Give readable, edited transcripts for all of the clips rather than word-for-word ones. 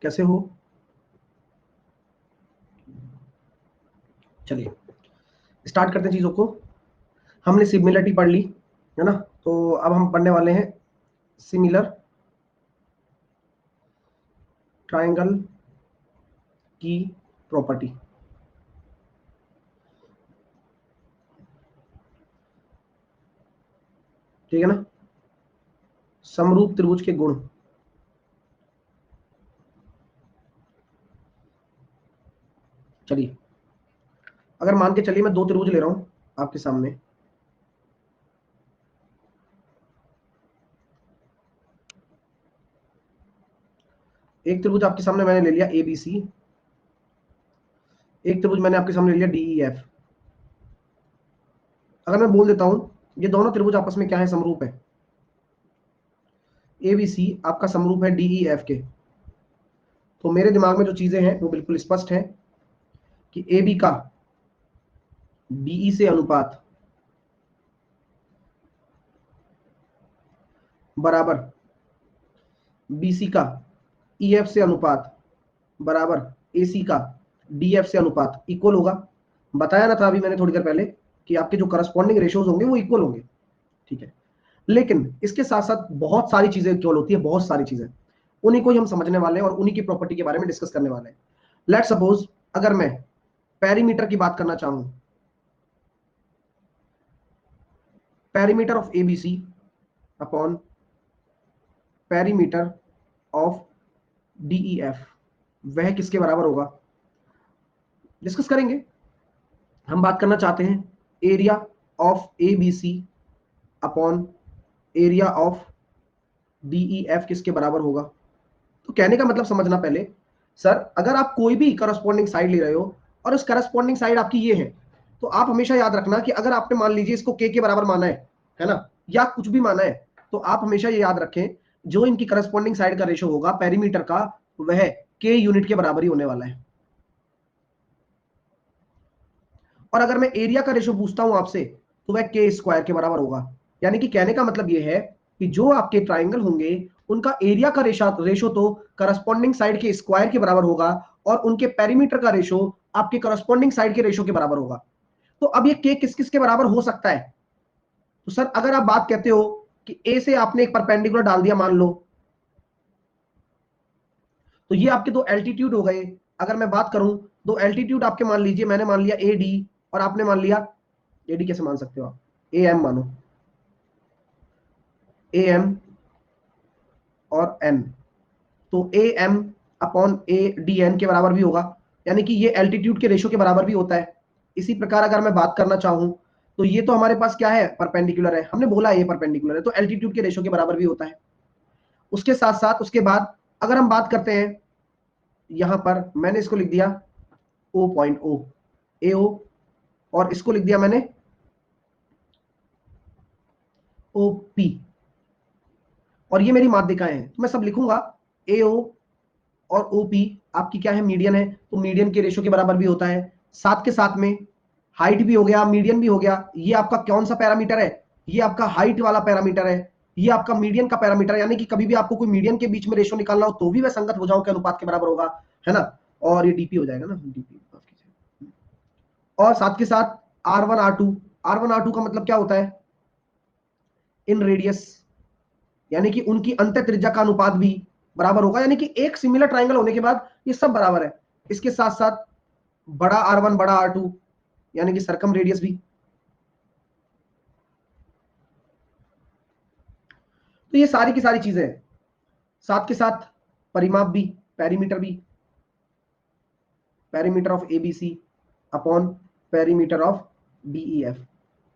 कैसे हो? चलिए स्टार्ट करते हैं चीजों को। हमने सिमिलरिटी पढ़ ली है ना, तो अब हम पढ़ने वाले हैं सिमिलर ट्रायंगल की प्रॉपर्टी। ठीक है ना, समरूप त्रिभुज के गुण। चलिए अगर मान के चलिए मैं दो त्रिभुज ले रहा हूं आपके सामने, एक त्रिभुज आपके सामने मैंने ले लिया ABC, एक त्रिभुज मैंने आपके सामने ले लिया DEF। अगर मैं बोल देता हूं ये दोनों त्रिभुज आपस में क्या है, समरूप है। ABC आपका समरूप है DEF के, तो मेरे दिमाग में जो चीजें हैं वो बिल्कुल स्पष्ट है कि AB का DE से अनुपात बराबर BC का EF से अनुपात बराबर AC का DF से अनुपात इक्वल होगा। बताया ना था अभी मैंने थोड़ी देर पहले कि आपके जो करस्पॉन्डिंग रेशियोज होंगे वो इक्वल होंगे। ठीक है, लेकिन इसके साथ साथ बहुत सारी चीजें इक्वल होती है, बहुत सारी चीजें, उन्हीं को ही हम समझने वाले हैं और उन्हीं की प्रॉपर्टी के बारे में डिस्कस करने वाले हैं। लेट सपोज अगर मैं पेरीमीटर की बात करना चाहूं, perimeter of ABC upon perimeter of DEF, वह किसके बराबर होगा, डिस्कस करेंगे। हम बात करना चाहते हैं area of ABC upon area of DEF किसके बराबर होगा। तो कहने का मतलब समझना पहले, सर अगर आप कोई भी करस्पॉन्डिंग साइड ले रहे हो और उस करस्पॉन्डिंग साइड आपकी ये है, तो आप हमेशा याद रखना कि अगर आपने मान लीजिए इसको के बराबर माना है ना, या कुछ भी माना है, तो आप हमेशा ये याद रखें जो इनकी करस्पॉन्डिंग साइड का रेशो होगा पेरीमीटर का, वह के यूनिट के बराबर ही होने वाला है। और अगर मैं एरिया का रेशो पूछता हूं आपसे, तो वह के स्क्वायर के बराबर होगा। यानी कि कहने का मतलब यह है कि जो आपके ट्राइंगल होंगे उनका एरिया का रेशो तो करस्पॉन्डिंग साइड के स्क्वायर के बराबर होगा, और उनके पेरीमीटर का रेशो आपके करस्पॉन्डिंग साइड के रेशो के बराबर होगा। तो अब ये के किस किस के बराबर हो सकता है, तो सर अगर आप बात कहते हो कि ए से आपने एक परपेंडिकुलर डाल दिया मान लो, तो ये आपके दो एल्टीट्यूड हो गए। अगर मैं बात करूं दो एल्टीट्यूड आपके, मान लीजिए मैंने मान लिया AD और आपने मान लिया AD, कैसे मान सकते हो आप, AM मानो, AM और N, तो AM अपॉन ADN के बराबर भी होगा, यानी कि ये एल्टीट्यूड के रेशो के बराबर भी होता है। इसी प्रकार अगर मैं बात करना चाहूं तो ये तो हमारे पास क्या है, परपेंडिकुलर है, हमने बोला ये परपेंडिकुलर है, तो एल्टीट्यूड के रेशो के बराबर भी होता है। उसके साथ साथ उसके बाद अगर हम बात करते हैं, यहां पर मैंने इसको लिख दिया O.O AO, और इसको लिख दिया मैंने OP, और ये मेरी माध्यिकाएं हैं, तो मैं सब लिखूंगा AO और OP आपकी क्या है, मीडियन है, तो मीडियन के रेशो के बराबर भी होता है। साथ के साथ में हाइट भी हो गया, मीडियन भी हो गया। ये आपका कौन सा पैरामीटर है, ये आपका हाइट वाला पैरामीटर है, ये आपका मीडियन का पैरामीटर है। यानी कि कभी भी आपको कोई मीडियन के बीच में रेशो निकालना हो तो भी वह संगत भुजाओं के अनुपात के बराबर होगा, है ना। और ये DP हो जाएगा ना, DP। और साथ के साथ R1 R2, R1 R2 का मतलब क्या होता है, इन रेडियस, यानी कि उनकी अंत त्रिज्या का अनुपात भी बराबर होगा। यानी कि एक सिमिलर ट्राइंगल होने के बाद ये सब बराबर है। इसके साथ साथ बड़ा R1 बड़ा R2 यानी कि सरकम रेडियस भी। तो ये सारी की सारी चीजें हैं। साथ के साथ परिमाप भी, पेरीमीटर भी, perimeter of ABC upon perimeter of DEF।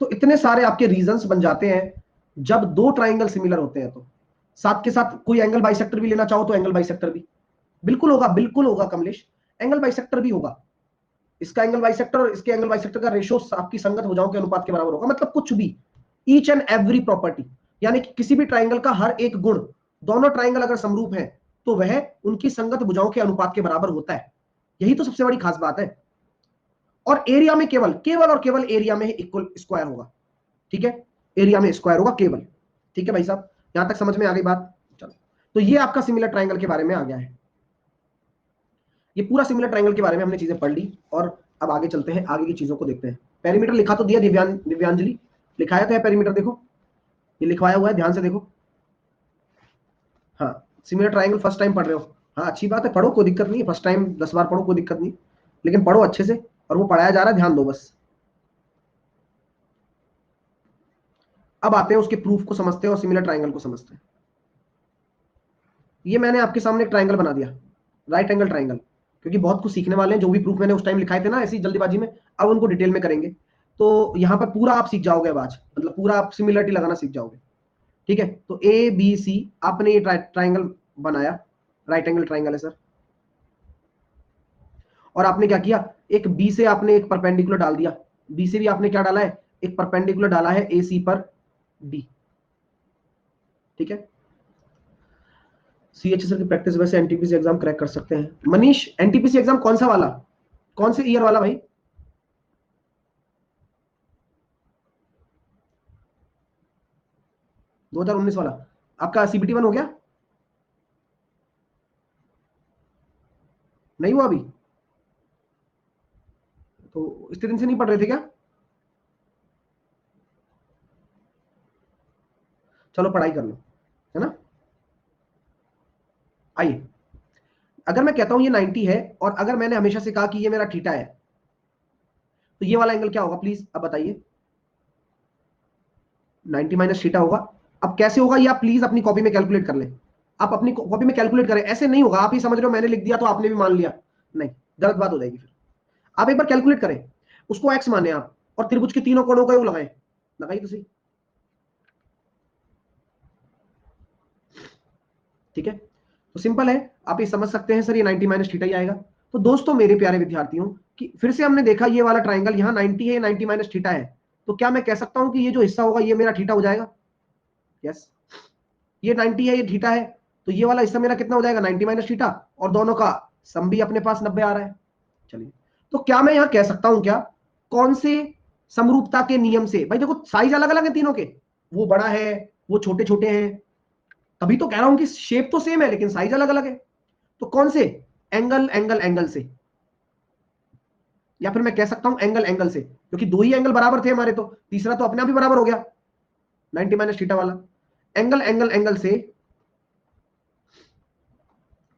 तो इतने सारे आपके रीजंस बन जाते हैं जब दो ट्राइंगल सिमिलर होते हैं। तो साथ के साथ कोई एंगल बाइसेक्टर भी लेना चाहो तो एंगल बाइसेक्टर भी बिल्कुल होगा, बिल्कुल होगा कमलेश, एंगल बाइसेक्टर भी होगा। इसका एंगल बाइसेक्टर और इसके एंगल बाइसेक्टर का रेशो आपकी संगत भुजाओं के अनुपात के बराबर होगा। मतलब कुछ भी, ईच एंड एवरी प्रॉपर्टी, यानी कि किसी भी ट्राइंगल का हर एक गुण, दोनों ट्राइंगल अगर समरूप है तो वह उनकी संगत भुजाओं के अनुपात के बराबर होता है। यही तो सबसे बड़ी खास बात है। और एरिया में केवल केवल और केवल एरिया में इक्वल स्क्वायर होगा। ठीक है, एरिया में स्क्वायर होगा केवल। ठीक है भाई साहब, यहां तक समझ में आ गई बात। चलो, तो ये आपका सिमिलर ट्राइंगल के बारे में आ गया है। ये पूरा सिमिलर ट्रायंगल के बारे में हमने चीजें पढ़ ली और अब आगे चलते हैं, आगे की चीजों को देखते हैं। पेरीमीटर लिखा तो दिया दिव्यांजलि, लिखाया तो है पेरीमीटर, देखो ये लिखवाया हुआ है, ध्यान से देखो। हाँ, सिमिलर ट्रायंगल फर्स्ट टाइम पढ़ रहे हो, हाँ अच्छी बात है, पढ़ो, कोई दिक्कत नहीं है, फर्स्ट टाइम 10 बार पढ़ो, कोई दिक्कत नहीं, लेकिन पढ़ो अच्छे से, और वो पढ़ाया जा रहा है, ध्यान दो बस। अब आते हैं उसके प्रूफ को समझते हैं और सिमिलर ट्रायंगल को समझते हैं। ये मैंने आपके सामने एक ट्रायंगल बना दिया, राइट एंगल ट्रायंगल, क्योंकि बहुत कुछ सीखने वाले हैं, जो भी प्रूफ मैंने उस टाइम लिखाए थे ना ऐसी जल्दीबाजी में, अब उनको डिटेल में करेंगे। तो यहाँ पर पूरा आप सीख जाओगे, अब आज मतलब पूरा आप सिमिलरिटी लगाना सीख जाओगे, ठीक है। तो ए बी सी आपने ये ट्रायंगल बनाया, राइट एंगल ट्रायंगल है सर, और आपने क्या किया, एक बी से आपने एक परपेंडिकुलर डाल दिया, बी से भी आपने क्या डाला है, एक परपेंडिकुलर डाला है ए सी पर डी, ठीक है। सीएचएसएल की प्रैक्टिस वैसे एनटीपीसी एग्जाम क्रैक कर सकते हैं। मनीष, एनटीपीसी एग्जाम कौन सा वाला, कौन से ईयर वाला भाई? दो 2019 वाला आपका सीबीटी 1 हो गया? नहीं हुआ अभी? तो इतने दिन से नहीं पढ़ रहे थे क्या? चलो पढ़ाई कर लो, है ना। आइए, अगर मैं कहता हूं ये 90 है, और अगर मैंने हमेशा से कहा कि ये मेरा थीटा है, तो ये वाला एंगल क्या होगा प्लीज अब बताइए? 90 माइनस थीटा होगा। अब कैसे होगा ये आप प्लीज अपनी कॉपी में कैलकुलेट कर लें, आप अपनी कॉपी में कैलकुलेट करें, ऐसे नहीं होगा आप ही समझ रहे हो मैंने लिख दिया तो आपने भी मान लिया, नहीं, गलत बात हो जाएगी फिर। आप एक बार कैलकुलेट करें, उसको एक्स माने आप, और त्रिभुज के तीनों कोणों का योग लगाएं, लगाइए तो सही, ठीक है। तो सिंपल है, आप ये समझ सकते हैं सर ये 90 माइनस थीटा ही आएगा। तो दोस्तों मेरे प्यारे विद्यार्थियों, कि फिर से हमने देखा ये वाला ट्राइंगल यहाँ 90 है, 90 माइनस थीटा है, तो क्या मैं कह सकता हूं कि ये जो हिस्सा होगा ये मेरा थीटा हो जाएगा? यस, ये 90 है, ये थीटा है, तो ये वाला हिस्सा मेरा कितना हो जाएगा? 90 माइनस थीटा, और दोनों का सम भी अपने पास 90 आ रहा है। चलिए, तो क्या मैं यहां कह सकता हूं क्या, कौन से समरूपता के नियम से, भाई देखो साइज अलग अलग है तीनों के, वो बड़ा है, वो छोटे छोटे हैं, तभी तो कह रहा हूं कि शेप तो सेम है लेकिन साइज अलग अलग है। तो कौन से? एंगल एंगल एंगल से, या फिर मैं कह सकता हूं एंगल एंगल से, क्योंकि दो ही एंगल बराबर थे हमारे, तो तीसरा तो अपने आप ही बराबर हो गया 90 माइनस थीटा वाला। एंगल एंगल एंगल से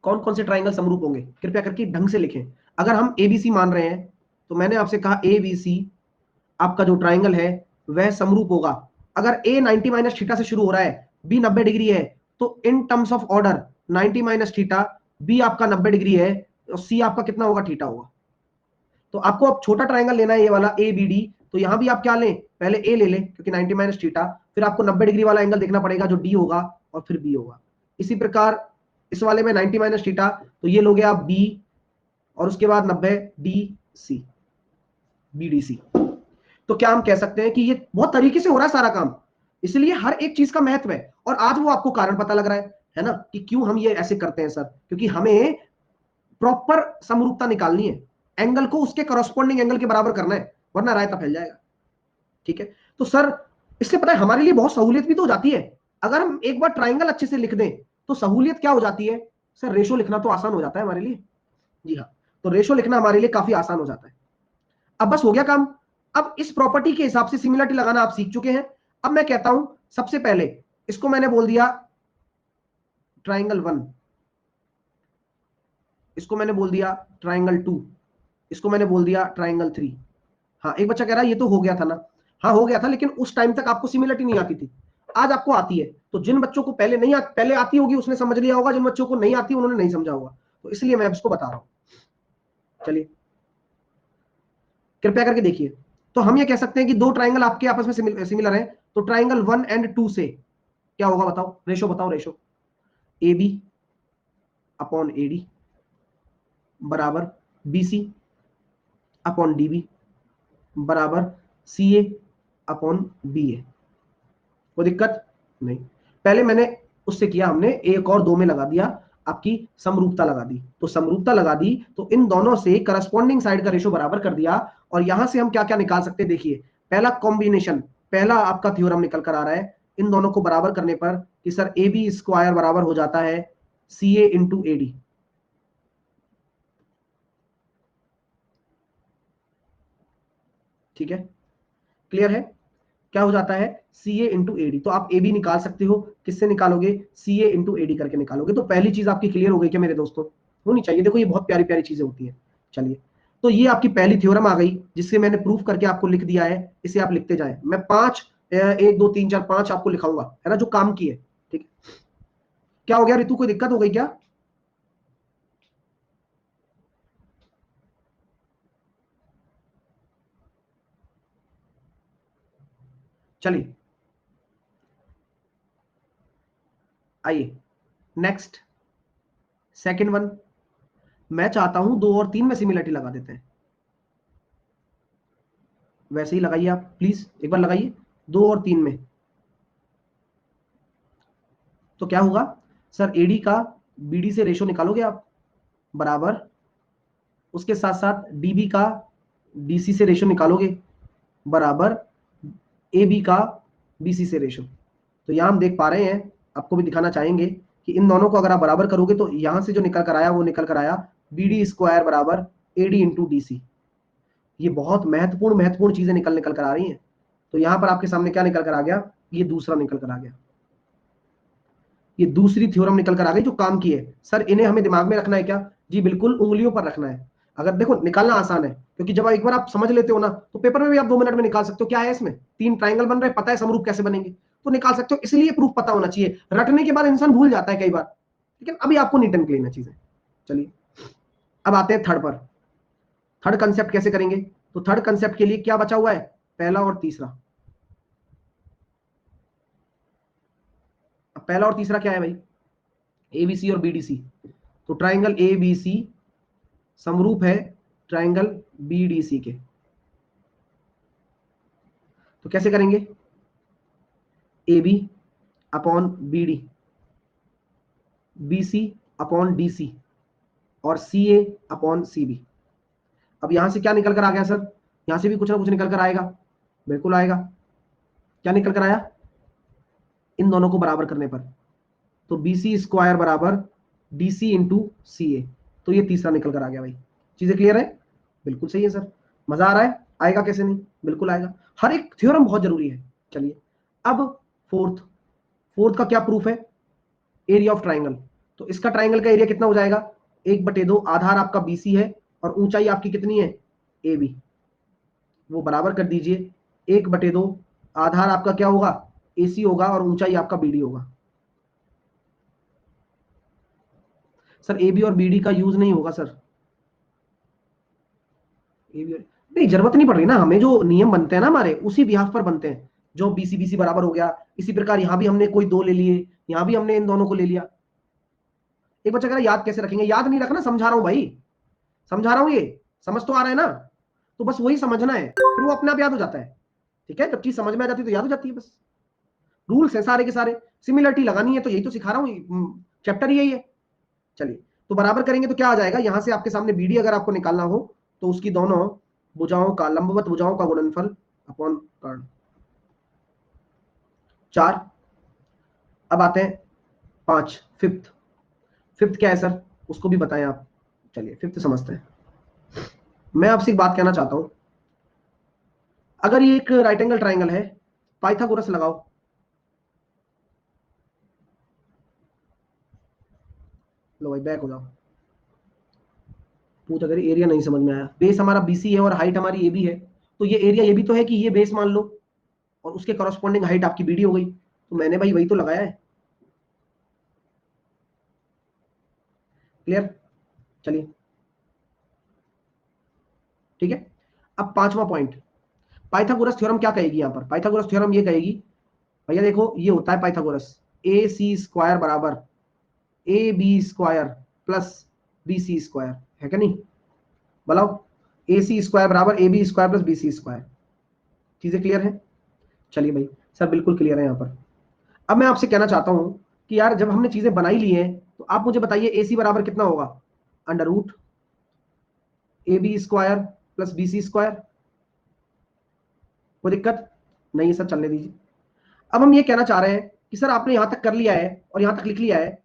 कौन कौन से ट्राइंगल समरूप होंगे, कृपया करके ढंग से लिखें। अगर हम एबीसी मान रहे हैं, तो मैंने आपसे कहा एबीसी आपका जो ट्राइंगल है वह समरूप होगा। अगर ए 90 माइनस थीटा से शुरू हो रहा है, बी 90 डिग्री है, तो in terms of order 90 minus theta, B आपका 90 डिग्री है, और सी आपका कितना होगा? थीटा होगा। तो आपको अब छोटा ट्राइंगल लेना है ये वाला ए बी डी, तो यहां भी आप क्या लें, पहले ए ले लें क्योंकि 90 माइनस थीटा, फिर आपको 90 डिग्री वाला एंगल देखना पड़ेगा जो डी होगा, और फिर बी होगा। इसी प्रकार इस वाले में 90 माइनस थीटा, तो ये लोगे आप बी, और उसके बाद 90 D C, B D C. तो क्या हम कह सकते हैं कि ये बहुत तरीके से हो रहा है सारा काम, इसलिए हर एक चीज का महत्व है, और आज वो आपको कारण पता लग रहा है ना, कि क्यों हम ये ऐसे करते हैं सर, क्योंकि हमें प्रॉपर समरूपता निकालनी है, एंगल को उसके करस्पॉन्डिंग एंगल के बराबर करना है, वरना रायता फैल जाएगा, ठीक है। तो सर इससे पता है हमारे लिए बहुत सहूलियत भी तो हो जाती है, अगर हम एक बार ट्राइंगल अच्छे से लिख दें तो सहूलियत क्या हो जाती है सर, रेशो लिखना तो आसान हो जाता है हमारे लिए, जी हाँ, तो रेशो लिखना हमारे लिए काफी आसान हो जाता है। अब बस हो गया काम। अब इस प्रॉपर्टी के हिसाब से सिमिलरिटी लगाना आप सीख चुके हैं। अब मैं कहता हूं सबसे पहले इसको मैंने बोल दिया ट्राइंगल 1, इसको मैंने बोल दिया ट्राइंगल 2, इसको मैंने बोल दिया ट्राइंगल 3। हाँ, एक बच्चा कह रहा है ये तो हो गया था ना, हाँ हो गया था, लेकिन उस टाइम तक आपको सिमिलरिटी नहीं आती थी, आज आपको आती है। तो जिन बच्चों को पहले आती होगी उसने समझ लिया होगा, जिन बच्चों को नहीं आती उन्होंने नहीं समझा होगा, तो इसलिए मैं इसको बता रहा हूं। चलिए कृपया करके देखिए, तो हम ये कह सकते हैं कि दो ट्राइंगल आपके आपस में सिमिलर है, तो ट्राइंगल 1 एंड 2 से क्या होगा बताओ, रेशो बताओ, ratio A B upon A D बराबर B C upon D B बराबर सी ए अपॉन बी ए। कोई दिक्कत नहीं, पहले मैंने उससे किया, हमने एक और दो में लगा दिया, आपकी समरूपता लगा दी, तो समरूपता लगा दी तो इन दोनों से करस्पॉन्डिंग साइड का रेशो बराबर कर दिया, और यहां से हम क्या क्या निकाल सकते हैं देखिए, पहला कॉम्बिनेशन, पहला आपका थ्योरम निकल कर आ रहा है इन दोनों को बराबर करने पर, कि सर ए बी स्क्वायर बराबर हो जाता है सी ए इंटू ए डी, ठीक है, क्लियर है? क्या हो जाता है, सी ए इंटू एडी। तो आप ए बी निकाल सकते हो, किससे निकालोगे, सी ए इंटू एडी करके निकालोगे। तो पहली चीज आपकी क्लियर हो गई क्या मेरे दोस्तों? होनी चाहिए, देखो ये बहुत प्यारी प्यारी चीजें होती है। चलिए, तो ये आपकी पहली थ्योरम आ गई, जिससे मैंने प्रूफ करके आपको लिख दिया है। इसे आप लिखते जाएं, मैं 5 1 2 3 4 5 आपको लिखाऊंगा, है ना, जो काम की है। ठीक है, क्या हो गया ऋतु, कोई दिक्कत हो गई क्या? चलिए आइए नेक्स्ट, सेकंड वन। मैं चाहता हूं 2 और 3 में सिमिलरिटी लगा देते हैं। वैसे ही लगाइए आप, प्लीज एक बार लगाइए 2 और 3 में। तो क्या होगा सर, एडी का बीडी से रेशो निकालोगे आप, बराबर उसके साथ साथ डीबी का डीसी से रेशो निकालोगे, बराबर ए बी का बीसी से रेशो। तो यहां हम देख पा रहे हैं, आपको भी दिखाना चाहेंगे कि इन दोनों को अगर आप बराबर करोगे तो यहां से जो निकल कर आया वो निकल कर आया बी डी स्क्वायर बराबर A D into D C. ये बहुत महत्वपूर्ण महत्वपूर्ण चीजें निकल निकल कर आ रही हैं। तो यहां पर आपके सामने क्या निकल कर आ गया, ये दूसरा निकल कर आ गया, ये दूसरी थ्योरम निकल कर आ गई जो काम की है। सर इन्हें हमें दिमाग में रखना है क्या? जी बिल्कुल, उंगलियों पर रखना है। अगर देखो निकालना आसान है, क्योंकि जब एक बार आप समझ लेते हो ना, तो पेपर में भी आप 2 मिनट में निकाल सकते हो। क्या है इसमें, 3 ट्राइंगल बन रहे, पता है समरूप कैसे बनेंगे, तो निकाल सकते हो। इसलिए प्रूफ पता होना चाहिए, रटने के बाद इंसान भूल जाता है कई बार, लेकिन अभी आपको नीट एंड क्लीन है चीजें। चलिए अब आते हैं थर्ड पर। थर्ड कंसेप्ट कैसे करेंगे? तो थर्ड कंसेप्ट के लिए क्या बचा हुआ है, पहला और तीसरा। अब पहला और तीसरा क्या है भाई, एबीसी और बीडीसी। तो ट्राइंगल एबीसी समरूप है ट्राइंगल बीडीसी के। तो कैसे करेंगे, A B upon B D, B C upon D C, और सी ए अपॉन सी बी। अब यहां से क्या निकल कर आ गया सर, यहां से भी कुछ ना कुछ निकल कर आएगा, बिल्कुल आएगा। क्या निकल कर आया, इन दोनों को बराबर करने पर, तो बी सी स्क्वायर बराबर डी सी इंटू सी ए। तो ये तीसरा निकल कर आ गया भाई। चीजें क्लियर है? बिल्कुल सही है सर, मजा आ रहा है, आएगा कैसे नहीं, बिल्कुल आएगा। हर एक थ्योरम बहुत जरूरी है। चलिए अब फोर्थ, फोर्थ का क्या प्रूफ है, एरिया ऑफ ट्राइंगल। तो इसका ट्राइंगल का एरिया कितना हो जाएगा, 1/2, आधार आपका बीसी है और ऊंचाई आपकी कितनी है, ए बी। वो बराबर कर दीजिए, 1/2, आधार आपका क्या होगा, एसी होगा, और ऊंचाई आपका बीडी होगा। सर ए बी और बी डी का यूज नहीं होगा सर, ए बी नहीं, जरूरत नहीं पड़ रही ना हमें। जो नियम बनते हैं ना हमारे, उसी बिहाफ पर बनते हैं। जो बीसी बीसी बराबर हो गया, इसी प्रकार यहां भी हमने कोई 2 ले लिए, यहां भी हमने इन दोनों को ले लिया। एक बच्चा कह रहा है याद कैसे रखेंगे, याद नहीं रखना, समझा रहा हूं भाई, समझा रहा हूं, ये समझ तो आ रहा है ना। तो बस वही समझना है, फिर वो अपने आप याद हो जाता है। ठीक है, जब चीज समझ में आ जाती है तो याद हो जाती है बस। रूल्स है सारे के सारे, सिमिलरिटी लगानी है, तो यही तो सिखा रहा हूँ, चैप्टर ही यही है। चलिए, तो बराबर करेंगे तो क्या आ जाएगा, यहां से आपके सामने बीडी अगर आपको निकालना हो, तो उसकी दोनों भुजाओं का, लंबवत भुजाओं का गुणनफल अपॉन कर्ण, 4। अब आते हैं 5, फिफ्थ। फिफ्थ क्या है सर, उसको भी बताएं आप। चलिए फिफ्थ समझते हैं। मैं आपसे एक बात कहना चाहता हूं, अगर ये एक राइट एंगल ट्राइंगल है, पाइथागोरस लगाओ। लो भाई बैक हो जाओ, पूछ अगर एरिया नहीं समझ में आया, बेस हमारा बीसी है और हाइट हमारी ए बी है, तो ये एरिया ये भी तो है कि ये बेस मान लो, और उसके करस्पॉन्डिंग हाइट आपकी बीडी हो गई। तो मैंने भाई वही तो लगाया है। क्लियर? चलिए ठीक है। अब पांचवा पॉइंट, पाइथागोरस थ्योरम क्या कहेगी यहां पर, पाइथागोरस थ्योरम ये कहेगी, भैया देखो ये होता है पाइथागोरस, ए सी स्क्वायर बराबर A B square plus B C square, है क्या नहीं, बताओ। ए सी स्क्वायर बराबर A B square plus B C square. चीजें क्लियर है? चलिए भाई, सर बिल्कुल क्लियर है यहाँ पर। अब मैं आपसे कहना चाहता हूं कि यार जब हमने चीजें बनाई ली हैं, तो आप मुझे बताइए ए सी बराबर कितना होगा, under root A B square plus B C square. कोई दिक्कत नहीं है सर, चलने दीजिए। अब हम ये कहना चाह रहे हैं कि सर आपने यहां तक कर लिया है और यहां तक लिख लिया है,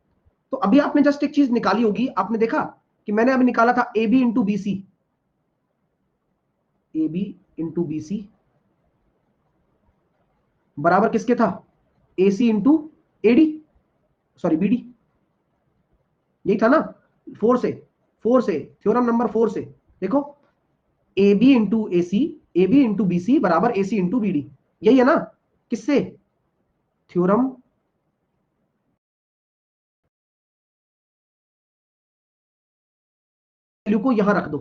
तो अभी आपने जस्ट एक चीज निकाली होगी, आपने देखा कि मैंने अभी निकाला था A B into B C, A B into B C बराबर किसके था, A C into A D, sorry B D, यही था ना, 4 से थ्योरम नंबर 4 से देखो, A B into A C, A B into B C बराबर A C into B D, यही है ना, किससे, थ्योरम वैल्यू को यहां रख दो,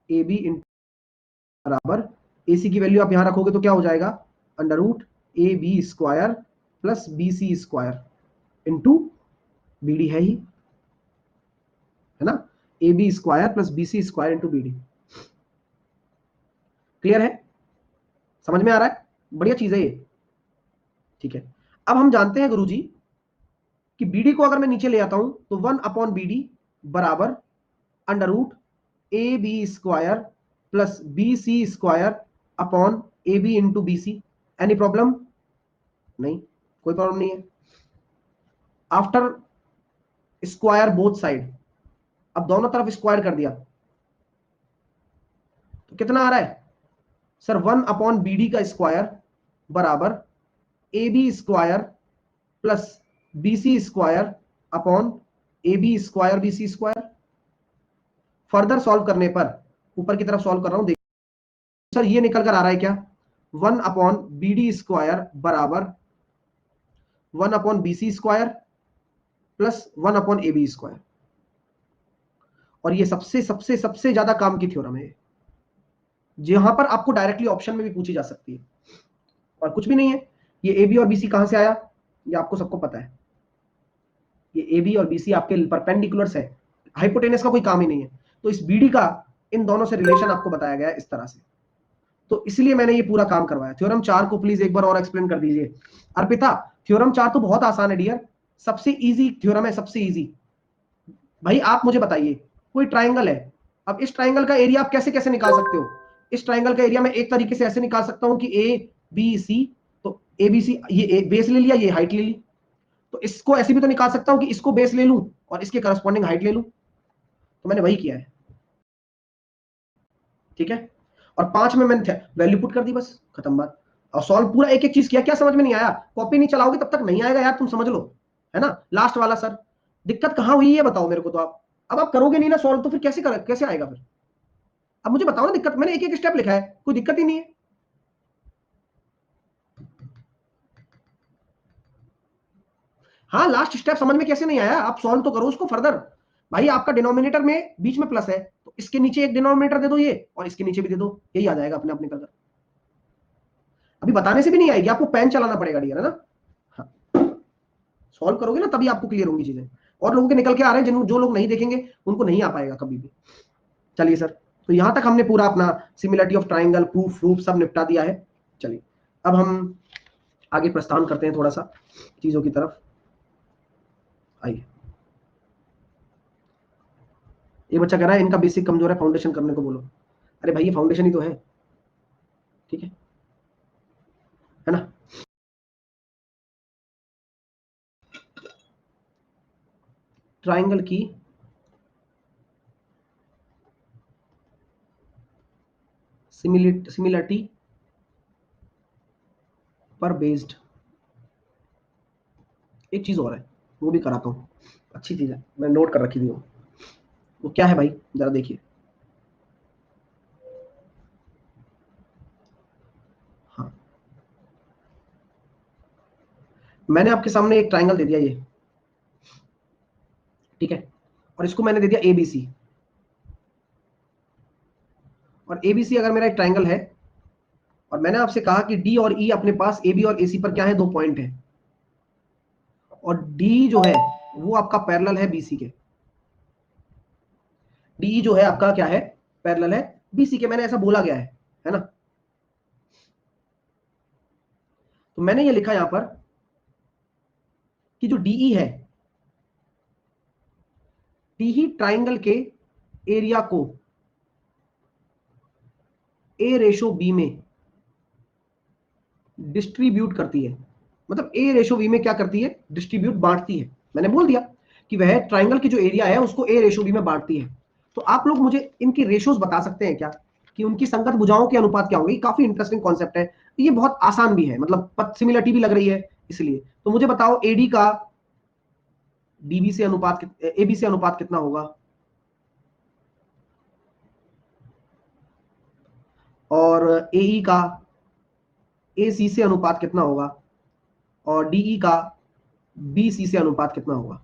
ए बी बराबर ए सी की वैल्यू आप यहां रखोगे तो क्या हो जाएगा, under root A B square plus B C square into B D है ही, है ना, A B square plus B C square into B D. Clear है, समझ में आ रहा है, बढ़िया चीज है ये, ठीक है। अब हम जानते हैं गुरुजी कि बीडी को अगर मैं नीचे ले आता हूं तो 1/BD बराबर under root A B square plus B C square upon A B into B C. Any problem, नहीं, कोई प्रॉब्लम नहीं है। आफ्टर स्क्वायर बोथ साइड, अब दोनों तरफ स्क्वायर कर दिया तो कितना आ रहा है सर, 1/BD का स्क्वायर बराबर A B square plus B C square upon A B square B C square. Further solve करने पर, ऊपर की तरफ सॉल्व कर रहा हूं, देखिए सर ये निकल कर आ रहा है क्या, 1/BD स्क्वायर बराबर 1/BC square plus 1/AB square. और ये सबसे सबसे सबसे ज्यादा काम की थ्योरम है, जहां पर आपको डायरेक्टली ऑप्शन में भी पूछी जा सकती है, और कुछ भी नहीं है। ये ए बी और बीसी कहां से आया, ये आपको सबको पता है, ये ए बी और बीसी आपके परपेंडिकुलर्स है, हाइपोटेनस का कोई काम ही नहीं है। तो इस बीडी का इन दोनों से रिलेशन आपको बताया गया है इस तरह से, तो इसलिए मैंने ये पूरा काम करवाया। थ्योरम 4 को प्लीज एक बार और एक्सप्लेन कर दीजिए अर्पिता। थ्योरम 4 तो बहुत आसान है डियर, सबसे इजी थ्योरम है, सबसे इजी। भाई आप मुझे बताइए, कोई ट्राइंगल है, अब इस ट्राइंगल का एरिया आप कैसे कैसे निकाल सकते हो। इस ट्राइंगल का एरिया मैं एक तरीके से ऐसे निकाल सकता हूं कि ए बी सी, तो ए बी सी, ये बेस ले लिया, ये हाइट ले ली, तो इसको ऐसे भी तो निकाल सकता हूं कि इसको बेस ले लूं और इसके करस्पॉन्डिंग हाइट ले लूं, तो मैंने वही किया है, ठीक है। और 5 में मैंने वैल्यू पुट कर दी, बस खत्म बात। और सॉल्व पूरा एक एक चीज किया। क्या समझ में नहीं आया, कॉपी नहीं चलाओगे तब तक नहीं आएगा यार, तुम समझ लो, है ना। लास्ट वाला सर दिक्कत कहां हुई है बताओ मेरे को, तो आप अब आप करोगे नहीं ना सॉल्व तो फिर कैसे आएगा फिर, अब मुझे बताओ ना दिक्कत। मैंने एक एक स्टेप लिखा है, कोई दिक्कत ही नहीं है। हाँ लास्ट स्टेप समझ में कैसे नहीं आया, आप सॉल्व तो करो उसको फर्दर। भाई आपका डिनोमिनेटर में बीच में प्लस है, तो इसके नीचे एक डिनोमिनेटर दे दो ये, और इसके नीचे भी दे दो, यही आ जाएगा अपने अपने निकल कर। अभी बताने से भी नहीं आएगी, आपको पेन चलाना पड़ेगा डियर, है ना। हाँ सॉल्व करोगे ना तभी आपको क्लियर होंगी चीजें, और लोगों के निकल के आ रहे हैं, जिन जो लोग नहीं देखेंगे उनको नहीं आ पाएगा कभी भी। चलिए सर, तो यहां तक हमने पूरा अपना similarity of triangle proof proof सब निपटा दिया है। चलिए अब हम आगे प्रस्थान करते हैं थोड़ा सा चीजों की तरफ। आइए, ये बच्चा कह रहा है इनका बेसिक कमजोर है, फाउंडेशन करने को बोलो। अरे भाई ये फाउंडेशन ही तो है, ठीक है ना। ट्राइंगल की सिमिलरिटी पर बेस्ड एक चीज और है, वो भी कराता हूं, अच्छी चीज है, मैं नोट कर रखी थी वो क्या है भाई, जरा देखिए। हाँ मैंने आपके सामने एक ट्राइंगल दे दिया ये, ठीक है, और इसको मैंने दे दिया एबीसी। और एबीसी अगर मेरा एक ट्राइंगल है, और मैंने आपसे कहा कि डी और ई अपने पास ए बी और ए सी पर क्या है, 2 पॉइंट है, और डी जो है वो आपका पैरेलल है बीसी के। डी जो है आपका क्या है, पैरेलल है बीसी के, मैंने ऐसा बोला गया है ना। तो मैंने ये लिखा यहां पर कि जो डीई है, डी ट्राइंगल के एरिया को ए रेशो बी में डिस्ट्रीब्यूट करती है, मतलब ए रेशो बी में क्या करती है, डिस्ट्रीब्यूट, बांटती है। मैंने बोल दिया कि वह ट्राइंगल की जो एरिया है उसको ए रेशो बी में बांटती है। तो आप लोग मुझे इनकी रेशोज बता सकते हैं क्या, कि उनकी संगत भुजाओं के अनुपात क्या होंगे। काफी इंटरेस्टिंग कॉन्सेप्ट है, ये बहुत आसान भी है, मतलब सिमिलरिटी भी लग रही है इसलिए। तो मुझे बताओ एडी का डीबी से अनुपात, एबी से अनुपात कितना होगा, और एई का एसी से अनुपात कितना होगा, और डीई का बीसी से अनुपात कितना होगा।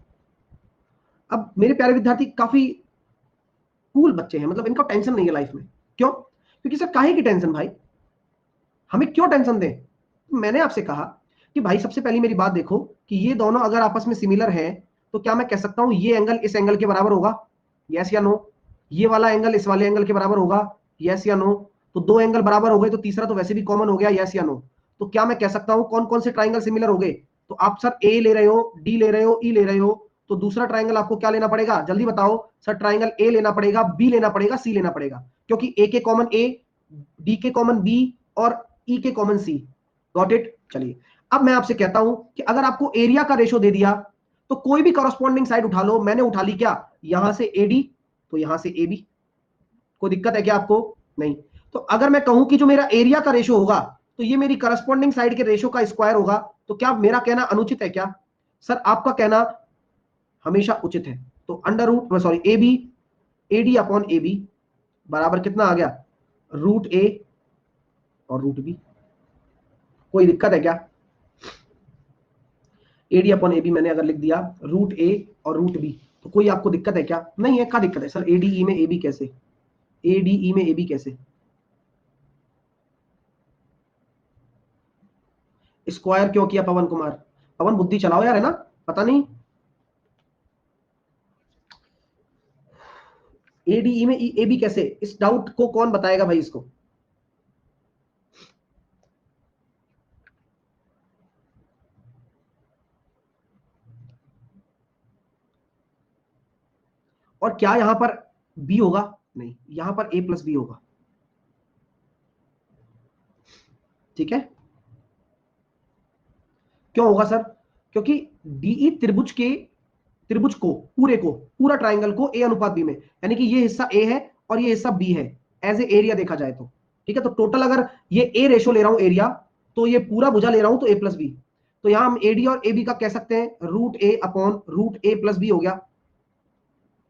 अब मेरे प्यारे विद्यार्थी काफी कूल बच्चे हैं, मतलब इनको टेंशन नहीं है लाइफ में। क्यों? क्योंकि सर काहे की टेंशन भाई, हमें क्यों टेंशन दें। तो मैंने आपसे कहा कि भाई सबसे पहली मेरी बात देखो कि ये दोनों अगर आपस में सिमिलर है तो क्या मैं कह सकता हूं ये एंगल इस एंगल के बराबर होगा, यस या नो। ये वाला एंगल इस वाले एंगल के बराबर होगा, यस या नो। तो दो एंगल बराबर हो गए तो तीसरा तो वैसे भी कॉमन हो गया, यस या नो। तो क्या मैं कह सकता हूं कौन कौन से ट्राइंगल सिमिलर हो गए। तो आप सर ए ले रहे हो, डी ले रहे हो, ई ले रहे हो, तो दूसरा ट्राइंगल आपको क्या लेना पड़ेगा, जल्दी बताओ। सर ट्राइंगल ए लेना पड़ेगा, बी लेना पड़ेगा, सी लेना पड़ेगा, क्योंकि ए के कॉमन ए, डी के कॉमन बी, और ई के कॉमन सी। Got it. चलिए अब मैं आपसे कहता हूं कि अगर आपको एरिया का रेशो दे दिया तो कोई भी कॉरस्पॉन्डिंग साइड उठा लो। मैंने उठा ली क्या, यहां से एडी तो यहां से ए बी। कोई दिक्कत है क्या आपको? नहीं। तो अगर मैं कहूं कि जो मेरा एरिया का रेशो होगा तो ये मेरी करस्पॉन्डिंग साइड के रेशो का स्क्वायर होगा, तो क्या मेरा कहना अनुचित है क्या? सर आपका कहना हमेशा उचित है। तो under root sorry A B, AD upon A B बराबर कितना आ गया, रूट ए और रूट बी। कोई दिक्कत है क्या? एडी अपॉन ए बी मैंने अगर लिख दिया रूट ए और रूट बी, तो कोई आपको दिक्कत है क्या? नहीं है। क्या दिक्कत है सर, एडीई में ए बी कैसे, एडीई में ए बी कैसे, स्क्वायर क्यों किया पवन कुमार? पवन बुद्धि चलाओ यार, है ना, पता नहीं। एडीई में ए बी कैसे, इस डाउट को कौन बताएगा भाई इसको? और क्या यहां पर बी होगा? नहीं, यहां पर ए प्लस बी होगा। ठीक है, क्यों होगा सर? क्योंकि डीई त्रिभुज को पूरे को, पूरा ट्राइंगल को ए अनुपात बी में, यानी कि ये हिस्सा ए है और ये हिस्सा बी है, एज ए एरिया देखा जाए तो। ठीक है, तो टोटल अगर ये ए रेशो ले रहा हूं एरिया, तो ये पूरा भुजा ले रहा हूं तो ए प्लस बी। तो यहां हम एडी और ए बी का कह सकते हैं रूट ए अपॉन रूट ए प्लस बी हो गया।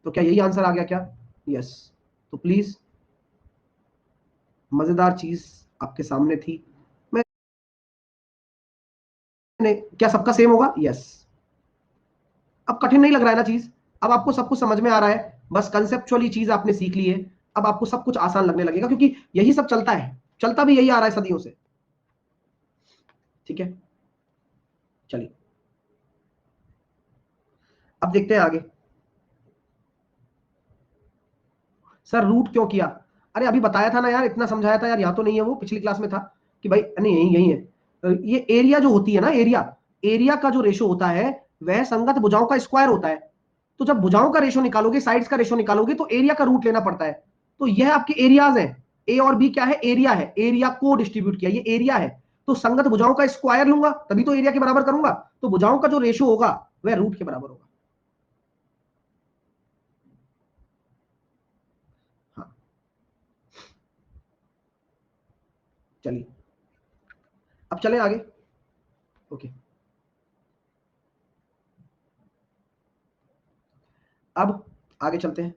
तो क्या यही आंसर आ गया क्या? यस। तो प्लीज, मजेदार चीज आपके सामने थी। मैंने क्या सबका सेम होगा? यस। अब कठिन नहीं लग रहा है ना चीज? अब आपको सब कुछ समझ में आ रहा है, बस कंसेप्चुअली चीज आपने सीख ली है। अब आपको सब कुछ आसान लगने लगेगा, क्योंकि यही सब चलता है, चलता भी यही आ रहा है सदियों से। ठीक है, चलिए अब देखते हैं आगे। सर रूट क्यों किया? अरे अभी बताया था ना यार, इतना समझाया था यार, यहाँ तो नहीं है, वो पिछली क्लास में था कि भाई नहीं यही यही है। ये एरिया जो होती है ना, एरिया, एरिया का जो रेशो होता है वह संगत भुजाओं का स्क्वायर होता है। तो जब भुजाओं का रेशो निकालोगे, साइड्स का रेशो निकालोगे, तो एरिया का रूट लेना पड़ता है। तो यह आपके एरियाज हैं, ए और बी क्या है, एरिया है, एरिया को डिस्ट्रीब्यूट किया, ये एरिया है। तो संगत भुजाओं का स्क्वायर लूंगा तभी तो एरिया के बराबर करूंगा, तो भुजाओं का जो रेशो होगा वह रूट के बराबर होगा। हाँ, चलिए अब चलें आगे। ओके, अब आगे चलते हैं।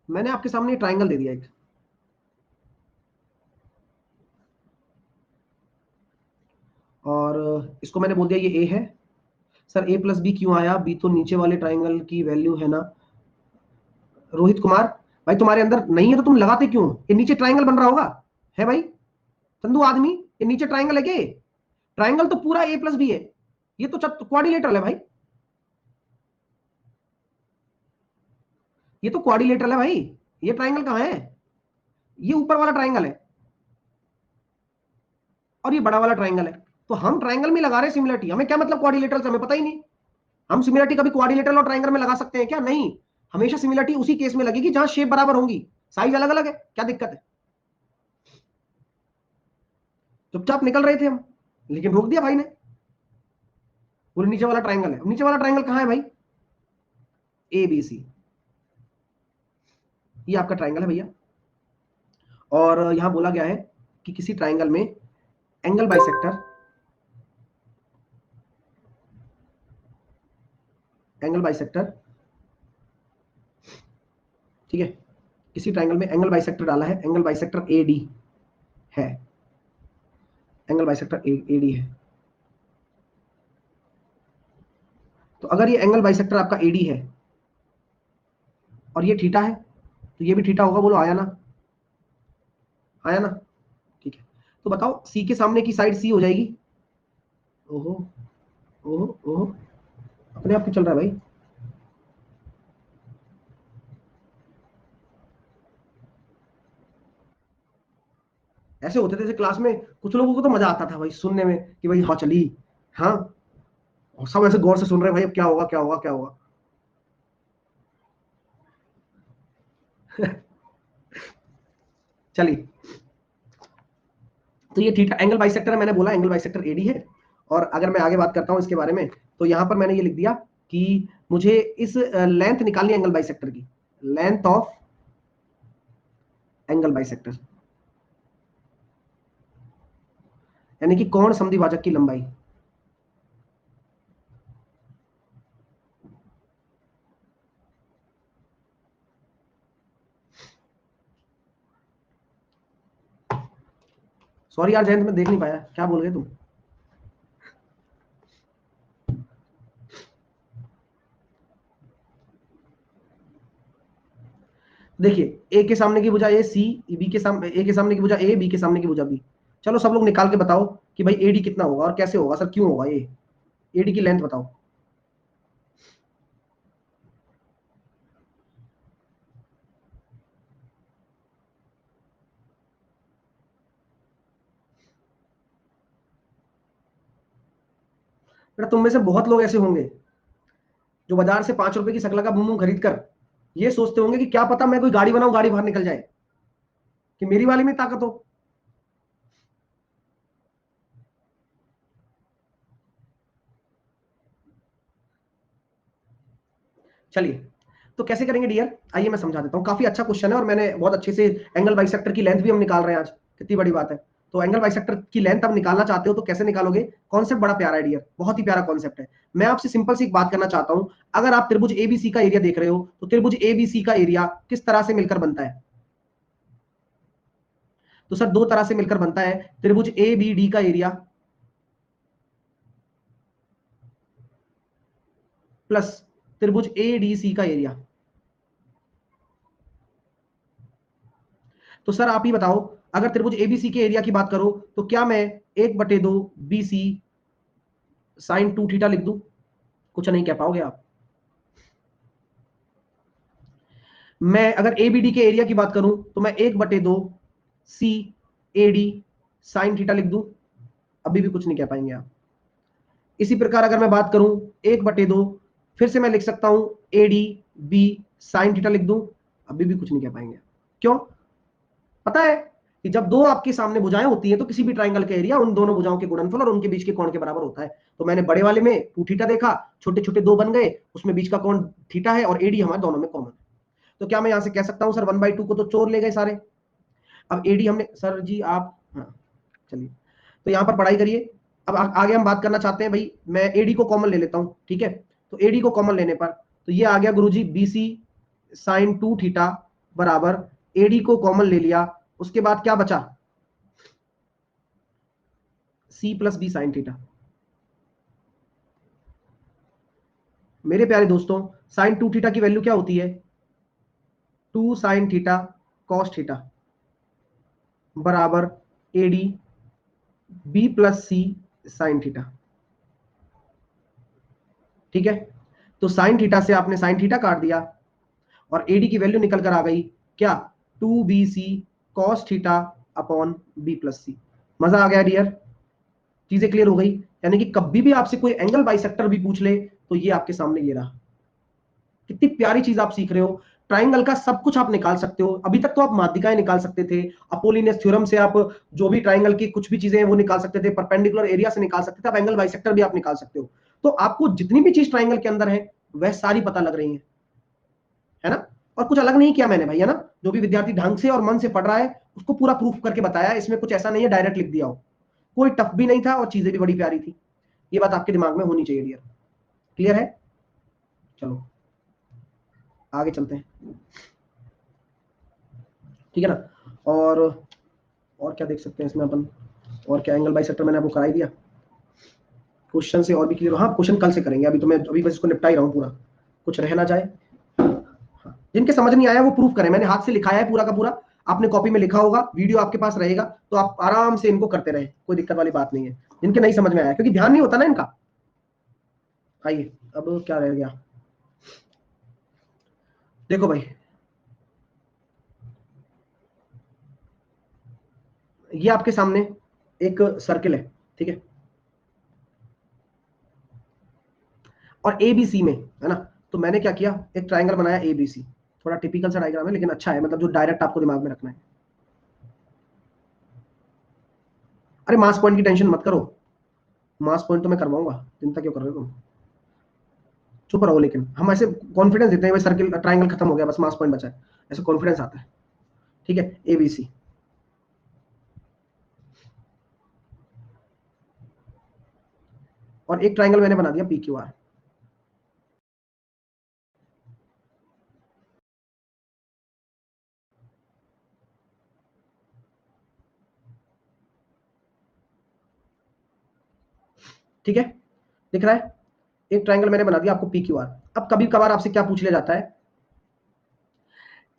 मैंने आपके सामने ट्राइंगल दे दिया एक, और इसको मैंने बोल दिया ये ए है। सर ए प्लस बी क्यों आया, बी तो नीचे वाले ट्राइंगल की वैल्यू है ना। रोहित कुमार, भाई तुम्हारे अंदर नहीं है तो तुम लगाते क्यों? ये नीचे ट्राइंगल बन रहा होगा, है भाई चंदू आदमी, ये नीचे ट्राइंगल है क्या? ट्राइंगल तो पूरा ए प्लस बी है, ये तो क्वाड्रिलेटरल है भाई, ये तो क्वाड्रिलेटरल है भाई। ये ट्राइंगल कहाँ है? ये ऊपर वाला ट्राइंगल है और ये बड़ा वाला ट्राइंगल है। तो हम ट्राइंगल में लगा रहे हैं सिमिलरिटी, हमें क्या मतलब क्वाड्रिलेटरल से, हमें पता ही नहीं। हम सिमिलरिटी कभी क्वाड्रिलेटरल और ट्राइंगल में लगा सकते हैं क्या? नहीं। हमेशा सिमिलरिटी उसी केस में लगेगी जहां शेप बराबर होंगी, साइज अलग अलग है, क्या दिक्कत है? चुपचाप निकल रहे थे हम, लेकिन रोक दिया भाई ने। पूरे नीचे वाला ट्राइंगल है, नीचे वाला ट्राइंगल कहाँ है भाई? A B C. ये आपका ट्राइंगल है भैया, और यहां बोला गया है कि किसी ट्राइंगल में एंगल बाइसेक्टर, एंगल बाइसेक्टर, ठीक है, किसी ट्राइंगल में एंगल बाइसेक्टर डाला है, एंगल बाइसेक्टर एडी है, एंगल बाइसेक्टर एडी है। तो अगर ये एंगल बाइसेक्टर आपका एडी है और ये थीटा है, तो ये भी थीटा होगा, बोलो आया ना, आया ना, ठीक है। तो बताओ सी के सामने की साइड सी हो जाएगी। ओहो, ओहो, ओहो, अपने आप क्यों चल रहा है भाई? ऐसे होते थे जैसे क्लास में, कुछ लोगों को तो मजा आता था भाई सुनने में कि भाई हाँ चली, हाँ, और सब ऐसे गौर से सुन रहे हैं भाई अब क्या होगा क्या होगा क्या होगा। चलिए, तो ये थीटा एंगल बाइसेक्टर है, मैंने बोला एंगल बाइसेक्टर एडी है। और अगर मैं आगे बात करता हूं इसके बारे में, तो यहां पर मैंने ये लिख दिया कि मुझे इस लेंथ निकालनी है एंगल बाइसेक्टर की, लेंथ ऑफ एंगल बाइसेक्टर, यानी कि कोण समद्विभाजक की लंबाई। सॉरी यार जयंत, मैं देख नहीं पाया क्या बोल गए तुम। देखिए ए के सामने की भुजा ए, सी बी के सामने, ए के सामने की भुजा ए, बी के सामने की भुजा बी। चलो सब लोग निकाल के बताओ कि भाई एडी कितना होगा और कैसे होगा सर, क्यों होगा ये, एडी की लेंथ बताओ। बेटा तुम में से बहुत लोग ऐसे होंगे जो बाजार से 5 रुपए की शकला का बूम बूम खरीद कर ये सोचते होंगे कि क्या पता मैं कोई गाड़ी बनाऊं, गाड़ी बाहर निकल जाए, कि मेरी वाली में ताकत हो। चलिए, तो कैसे करेंगे डियर, आइए मैं समझा देता हूँ। काफी अच्छा क्वेश्चन है और मैंने बहुत अच्छे से, एंगल बाइसेक्टर की लेंथ भी हम निकाल रहे हैं आज, कितनी बड़ी बात है। तो एंगल बाइसेक्टर की लेंथ अब निकालना चाहते हो तो कैसे निकालोगे, कॉन्सेप्ट बड़ा प्यारा है डियर, बहुत ही प्यारा कॉन्सेप्ट है। मैं आपसे सिंपल सी एक बात करना चाहता हूं, अगर आप त्रिभुज एबीसी का एरिया देख रहे हो तो त्रिभुज एबीसी का एरिया किस तरह से मिलकर बनता है? तो सर दो तरह से मिलकर बनता है, त्रिभुज ए बी डी का एरिया प्लस त्रिभुज ए डी सी का एरिया। तो सर आप ही बताओ, अगर त्रिभुज एबीसी के एरिया की बात करो तो क्या मैं 1/2 BC साइन 2 थीटा लिख दूं? कुछ नहीं कह पाओगे आप। मैं अगर एबीडी के एरिया की बात करूं तो मैं 1/2 CAD साइन थीटा लिख दूं? अभी भी कुछ नहीं कह पाएंगे आप। इसी प्रकार अगर मैं बात करूं 1/2, फिर से मैं लिख सकता हूं ADB साइन थीटा लिख दूं? अभी भी कुछ नहीं कह पाएंगे। क्यों? पता है कि जब दो आपके सामने भुजाएं होती हैं तो किसी भी ट्राइंगल का एरिया उन दोनों भुजाओं के गुणनफल और उनके बीच के कोण के बराबर होता है। तो मैंने बड़े वाले में 2 थीटा देखा, छोटे छोटे दो बन गए, उसमें बीच का कोण थीटा है और एडी हमारे दोनों में कॉमन है। तो क्या मैं यहां से कह सकता हूं सर 1/2 को तो चोर ले गए सारे, अब एडी हमने, सर जी आप, हाँ चलिए, तो यहां पर पढ़ाई करिए। अब आगे हम बात करना चाहते हैं भाई, मैं एडी को कॉमन ले लेता हूं, ठीक है। तो एडी को कॉमन लेने पर तो ये आ गया गुरुजी BC साइन 2 थीटा बराबर, एडी को कॉमन ले लिया, उसके बाद क्या बचा, C+B साइन थीटा। मेरे प्यारे दोस्तों, साइन 2 थीटा की वैल्यू क्या होती है, 2 sin थीटा कॉस थीटा बराबर AD B+C साइन थीटा, ठीक है। तो साइन थीटा से आपने साइन थीटा काट दिया और एडी की वैल्यू निकल कर आ गई क्या, 2BC cos theta upon B+C। मजा आ गया डियर, चीजें क्लियर हो गई। यानी कि कभी भी आपसे कोई एंगल बाइसेक्टर भी पूछ ले तो ये आपके सामने ये रहा। कितनी प्यारी चीज आप सीख रहे हो, ट्राइंगल का सब कुछ आप निकाल सकते हो। अभी तक तो आप माध्यिकाएं निकाल सकते थे, अपोलिनियस थ्योरम से आप जो भी ट्राइंगल की कुछ भी चीजें हैं वो निकाल सकते थे, परपेंडिकुलर एरिया से निकाल सकते थे, आप एंगल बाइसेक्टर भी आप निकाल सकते हो। तो आपको जितनी भी चीज ट्राइंगल के अंदर है वह सारी पता लग रही है ना, और कुछ अलग नहीं किया मैंने भाई, है ना। जो भी विद्यार्थी ढंग से और मन से पढ़ रहा है उसको पूरा प्रूफ करके बताया, इसमें कुछ ऐसा नहीं है डायरेक्ट लिख दिया हो, कोई टफ भी नहीं था और चीजें भी बड़ी प्यारी थी। ये बात आपके दिमाग में होनी चाहिए डियर। क्लियर है? चलो आगे चलते हैं, ठीक है ना। और क्या देख सकते हैं इसमें अपन, और क्या एंगल बाइसेक्टर मैंने आपको करा ही दिया। क्वेश्चन से और भी क्लियर, हाँ क्वेश्चन कल से करेंगे, अभी तो मैं अभी बस इसको निपटा ही रहा हूँ पूरा, कुछ रह ना जाए। हाँ, जिनके समझ नहीं आया वो प्रूफ करें, मैंने हाथ से लिखाया है पूरा का पूरा, आपने कॉपी में लिखा होगा, वीडियो आपके पास रहेगा, तो आप आराम से इनको करते रहे, कोई दिक्कत वाली बात नहीं है। जिनके नहीं समझ में आया क्योंकि ध्यान नहीं होता ना इनका। आइए अब क्या रह गया, देखो भाई ये आपके सामने एक सर्किल है, ठीक है, और एबीसी में है ना, तो मैंने क्या किया, एक ट्राइंगल बनाया एबीसी, थोड़ा टिपिकल सा डायग्राम है लेकिन अच्छा है, मतलब जो डायरेक्ट आपको दिमाग में रखना है। अरे मास पॉइंट की टेंशन मत करो, मास पॉइंट तो मैं करवाऊंगा, चिंता क्यों कर रहे हो तुम, चुप रहो। लेकिन हम ऐसे कॉन्फिडेंस देते हैं भाई सर्किल ट्राइंगल खत्म हो गया बस मास पॉइंट बचा है, ऐसे कॉन्फिडेंस आता है, ठीक है। एबीसी, और एक ट्राइंगल मैंने बना दिया पीक्यूआर, ठीक है, दिख रहा है, एक ट्राइंगल मैंने बना दिया आपको पीक्यूआर। अब कभी कभार आपसे क्या पूछ लिया जाता है,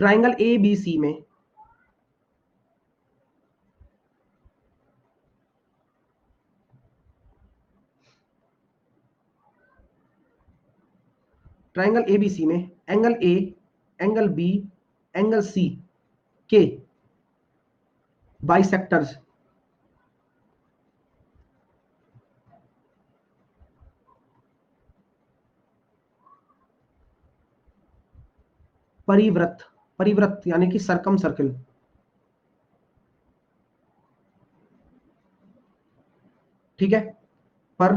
ट्राइंगल एबीसी में ट्राइंगल एबीसी में angle A, angle B, angle C के बाइसेक्टर्स परिवृत्त, परिवृत्त यानी कि सरकम सर्किल, ठीक है, पर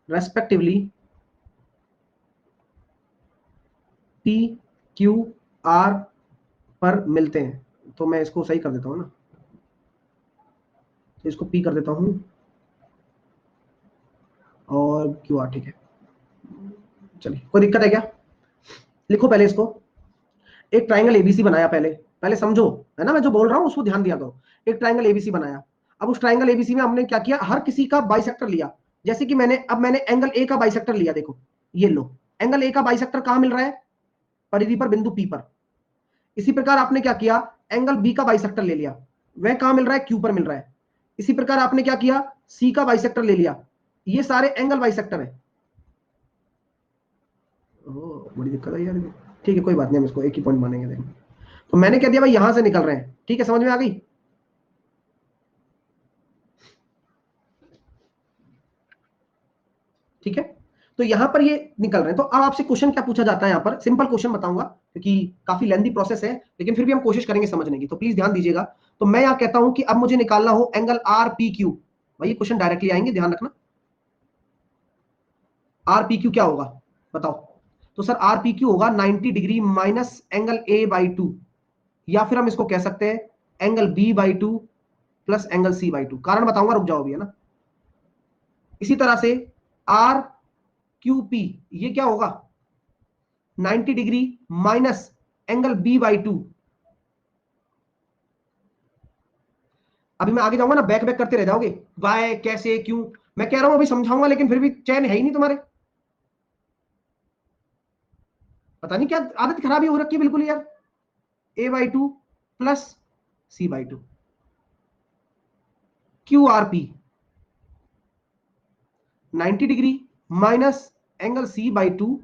रेस्पेक्टिवली पी क्यू आर पर मिलते हैं। तो मैं इसको सही कर देता हूं ना, तो इसको पी कर देता हूं और क्यू आर, ठीक है। चलिए कोई दिक्कत है क्या, लिखो पहले इसको, एक ट्राइंगल एबीसी बनाया, पहले पहले समझो, है ना, मैं जो बोल रहा हूं उसको ध्यान दिया करो। एक ट्राइंगल एबीसी बनाया, अब उस ट्राइंगल एबीसी में हमने क्या किया, हर किसी का बाइसेक्टर लिया, जैसे कि मैंने एंगल ए का बाइसेक्टर लिया, देखो ये लो, एंगल ए का बाइसेक्टर कहां मिल रहा है, परिधि पर, बिंदु पी पर। इसी प्रकार आपने क्या किया, एंगल बी का बाइसेक्टर ले लिया, वह कहां मिल रहा है, क्यू पर मिल रहा है। इसी प्रकार आपने क्या किया, सी का बाइसेक्टर ले लिया, ये सारे एंगल बाइसेक्टर है। बड़ी दिक्कत है यार, ठीक है कोई बात नहीं, हम इसको एक ही पॉइंट मानेंगे। देखो तो मैंने क्या दिया भाई, यहां से निकल रहे हैं, ठीक है, समझ में आ गई। ठीक है, तो यहां पर ये निकल रहे हैं। तो अब आपसे क्वेश्चन क्या पूछा जाता है, यहां पर सिंपल क्वेश्चन बताऊंगा क्योंकि काफी लेंथी प्रोसेस है, लेकिन फिर भी हम कोशिश करेंगे समझने की, तो प्लीज ध्यान दीजिएगा। तो मैं यहां कहता हूं कि अब मुझे निकालना हो एंगल आर पी क्यू, भाई ये क्वेश्चन डायरेक्टली आएंगे, ध्यान रखना। आर पी क्यू क्या होगा बताओ, तो सर आर पी क्यू होगा 90 degree minus angle A by two, या फिर हम इसको कह सकते हैं angle B by two plus angle C by two. कारण बताऊंगा, रुक जाओ अभी, है ना। इसी तरह से आर क्यू पी, ये क्या होगा, 90 degree minus angle B by two. अभी मैं आगे जाऊंगा ना, बैक बैक करते रह जाओगे, वाई कैसे क्यों, मैं कह रहा हूं अभी समझाऊंगा, लेकिन फिर भी चैन है ही नहीं तुम्हारे, पता नहीं क्या आदत खराब ही हो रखी है बिल्कुल यार। A by two plus C by two, Q R P 90 degree minus angle C by two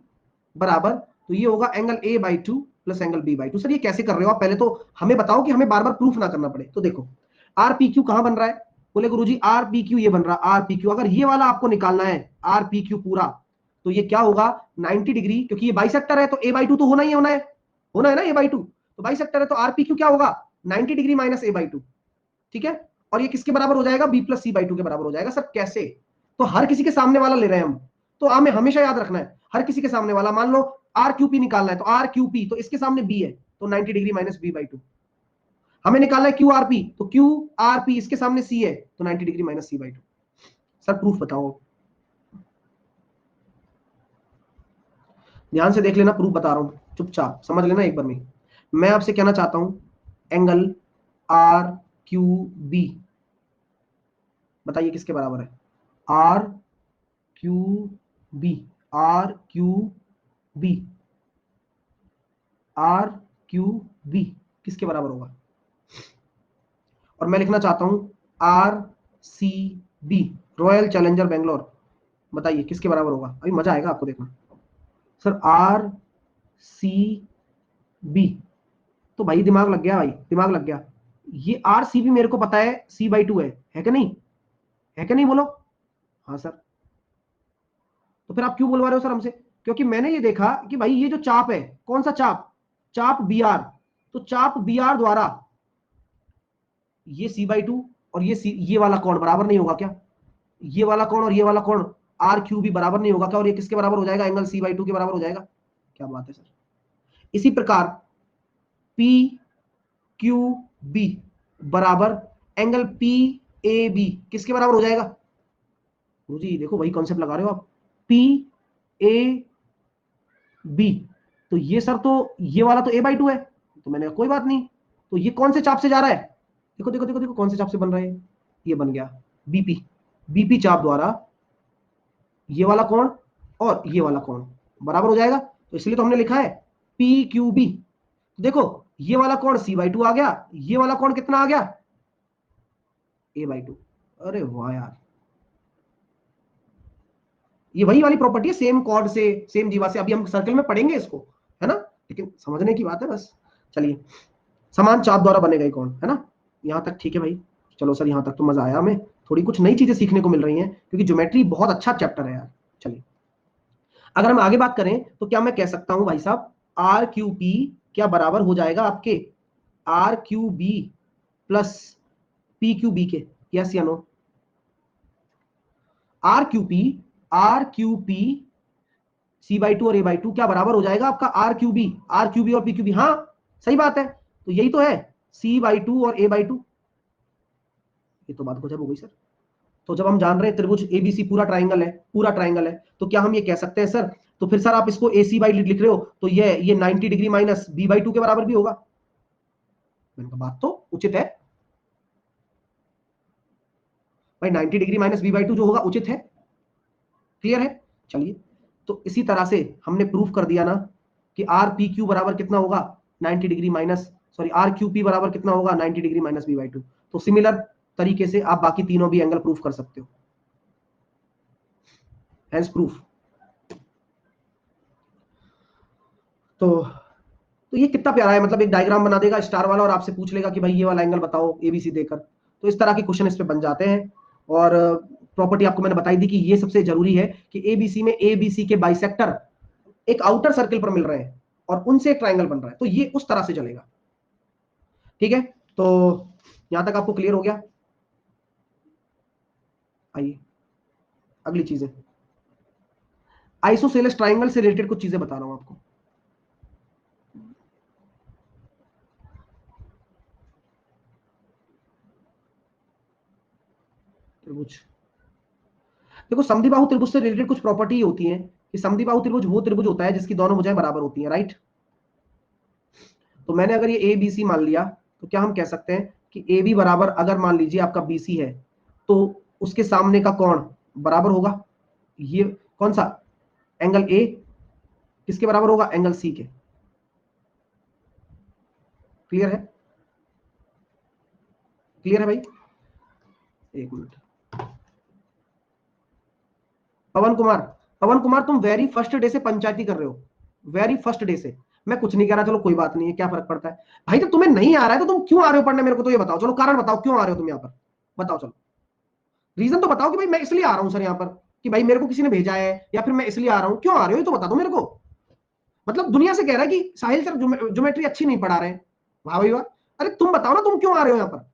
बराबर, तो ये होगा angle A by two plus angle B by two. Sir ये कैसे कर रहे हो आप, पहले तो हमें बताओ कि हमें बार बार प्रूफ ना करना पड़े। तो देखो आर पी क्यू कहां बन रहा है, बोले गुरुजी आर पी क्यू ये बन रहा है, आर पी क्यू अगर ये वाला आपको निकालना है आर पी क्यू पूरा, तो ये क्या होगा 90 डिग्री, क्योंकि ये बाइसेक्टर है तो ए बाई टू तो होना ही होना है, होना है ना ए बाई टू, तो बाइसेक्टर है तो आर पी क्यू क्या होगा 90 degree minus A by two, ठीक है। और ये किसके बराबर हो जाएगा, B plus C by two के बराबर हो जाएगा। सर कैसे, तो हर किसी के सामने वाला ले रहे हैं हम, तो हमें हमेशा याद रखना है हर किसी के सामने वाला, मान लो आर क्यू पी निकालना है तो आर क्यू पी, तो इसके सामने बी है, तो 90 degree minus B by two. हमें निकालना है क्यू आर पी, तो क्यू आर पी इसके सामने सी है तो 90 degree minus C by two. Sir proof बताओ, ध्यान से देख लेना, प्रूफ बता रहा हूं, चुपचाप समझ लेना एक बार में। मैं आपसे कहना चाहता हूं एंगल आर क्यू बी, बताइए किसके बराबर है? R Q B, R Q B, R Q B किसके बराबर होगा? और मैं लिखना चाहता हूं R C B, royal challenger Bangalore, बताइए किसके बराबर होगा? अभी मजा आएगा आपको देखना। सर आर सी बी, तो भाई दिमाग लग गया, भाई दिमाग लग गया। ये आर सी बी मेरे को पता है सी बाई टू है कि नहीं? है कि नहीं बोलो? हाँ सर। तो फिर आप क्यों बुलवा रहे हो सर हमसे? क्योंकि मैंने ये देखा कि भाई ये जो चाप है, कौन सा चाप? चाप बी आर। तो चाप बी आर द्वारा ये सी बाई टू और ये वाला कोण बराबर नहीं होगा क्या? ये वाला कोण और ये वाला कोण आर क्यू भी बराबर नहीं होगा क्या? और ये किसके बराबर हो जाएगा? एंगल सी बाई टू के बराबर हो जाएगा। क्या बात है सर। इसी प्रकार पी क्यू बी बराबर एंगल पी ए बी किसके बराबर हो जाएगा? जी देखो वही कॉन्सेप्ट लगा रहे हो आप, पी ए बी। तो ये सर, तो ये वाला तो ए बाई टू है, तो मैंने कोई बात नहीं, तो ये कौन से चाप से जा रहा है? देखो देखो देखो देखो कौन से चाप से बन रहा है, ये बन गया बीपी। बीपी चाप द्वारा ये वाला कोण और ये वाला कोण बराबर हो जाएगा, तो इसलिए तो हमने लिखा है पी क्यू बी। देखो ये वाला कोण सी बाई टू आ गया, ये वाला कोण कितना आ गया? ए बाई टू। अरे वाह यार, ये वही वाली प्रॉपर्टी है, सेम कॉर्ड से सेम जीवा से। अभी हम सर्कल में पढ़ेंगे इसको, है ना, लेकिन समझने की बात है बस। चलिए, समान चाप द्वारा बनेगा ये कौन, है ना? यहां तक ठीक है भाई। चलो सर यहां तक तो मजा आया हमें, थोड़ी कुछ नई चीजें सीखने को मिल रही हैं, क्योंकि ज्योमेट्री बहुत अच्छा चैप्टर है यार। चलिए, अगर हम आगे बात करें तो क्या मैं कह सकता हूं भाई साहब आर क्यू पी क्या बराबर हो जाएगा आपके R Q B plus P Q B के? यस या no? R Q P, R Q P C by two और ए बाई टू क्या बराबर हो जाएगा आपका R Q B? R Q B और पी क्यू बी, हाँ सही बात है, तो यही तो है सी बाई टू और ए बाई टू। ये तो बात गजब हो गई सर। तो जब हम जान रहे हैं त्रिभुज एबीसी पूरा ट्राइंगल है, पूरा ट्राइंगल है, तो क्या हम ये कह सकते हैं सर, तो फिर सर आप इसको ए सी बाई लिख रहे हो, तो ये 90 degree minus B by two के बराबर भी होगा? मैंने कहा बात तो उचित है भाई, 90 degree minus B by two जो होगा उचित है। क्लियर है? चलिए, तो इसी तरह से हमने प्रूफ कर दिया ना कि आर पी क्यू बराबर कितना होगा? 90 degree minus, sorry R Q P बराबर कितना होगा? 90 degree minus B by two. तो सिमिलर तरीके से आप बाकी तीनों भी एंगल प्रूफ कर सकते हो, हेंस प्रूफ। तो ये कितना प्यारा है, मतलब एक डायग्राम बना देगा स्टार वाला और आपसे पूछ लेगा कि भाई ये वाला एंगल बताओ एबीसी देकर। तो इस तरह के क्वेश्चन इस पे बन जाते हैं। और प्रॉपर्टी आपको मैंने बताई दी कि ये सबसे जरूरी है कि एबीसी में एबीसी के बाइसेक्टर एक आउटर सर्कल पर मिल रहे हैं और उनसे एक ट्राइंगल बन रहा है, तो ये उस तरह से चलेगा। ठीक है, तो यहां तक आपको क्लियर हो गया? आइए अगली चीजें, आइसोसेलेस ट्राइंगल से रिलेटेड कुछ चीजें बता रहा हूं आपको। त्रिभुज, देखो समद्विबाहु त्रिभुज से रिलेटेड कुछ प्रॉपर्टी होती है कि समद्विबाहु त्रिभुज वो त्रिभुज होता है जिसकी दोनों भुजाएं बराबर होती हैं, राइट? तो मैंने अगर ये ए बी सी मान लिया, तो क्या हम कह सकते हैं कि ए बी बराबर, अगर मान लीजिए आपका बी सी है, तो उसके सामने का कोण बराबर होगा ये कौन सा? एंगल ए किसके बराबर होगा? एंगल सी के। क्लियर है? क्लियर है भाई? एक मिनट, पवन कुमार, पवन कुमार तुम वेरी फर्स्ट डे से पंचायती कर रहे हो, वेरी फर्स्ट डे से। मैं कुछ नहीं कह रहा, चलो कोई बात नहीं है, क्या फर्क पड़ता है भाई? तो तुम्हें नहीं आ रहा है तो तुम क्यों आ रहे हो पढ़ने? मेरे को तो ये बताओ, चलो कारण बताओ क्यों आ रहे हो तुम यहाँ पर, बताओ चलो, रीजन तो बताओ कि भाई मैं इसलिए आ रहा हूँ सर यहाँ पर, कि भाई मेरे को किसी ने भेजा है, या फिर मैं इसलिए आ रहा हूँ। क्यों आ रहे हो ये तो बता दो मेरे को। मतलब दुनिया से कह रहा है कि साहिल सर ज्योमेट्री अच्छी नहीं पढ़ा रहे हैं, वाह भाई वाह। अरे तुम बताओ ना तुम क्यों आ रहे हो यहाँ पर?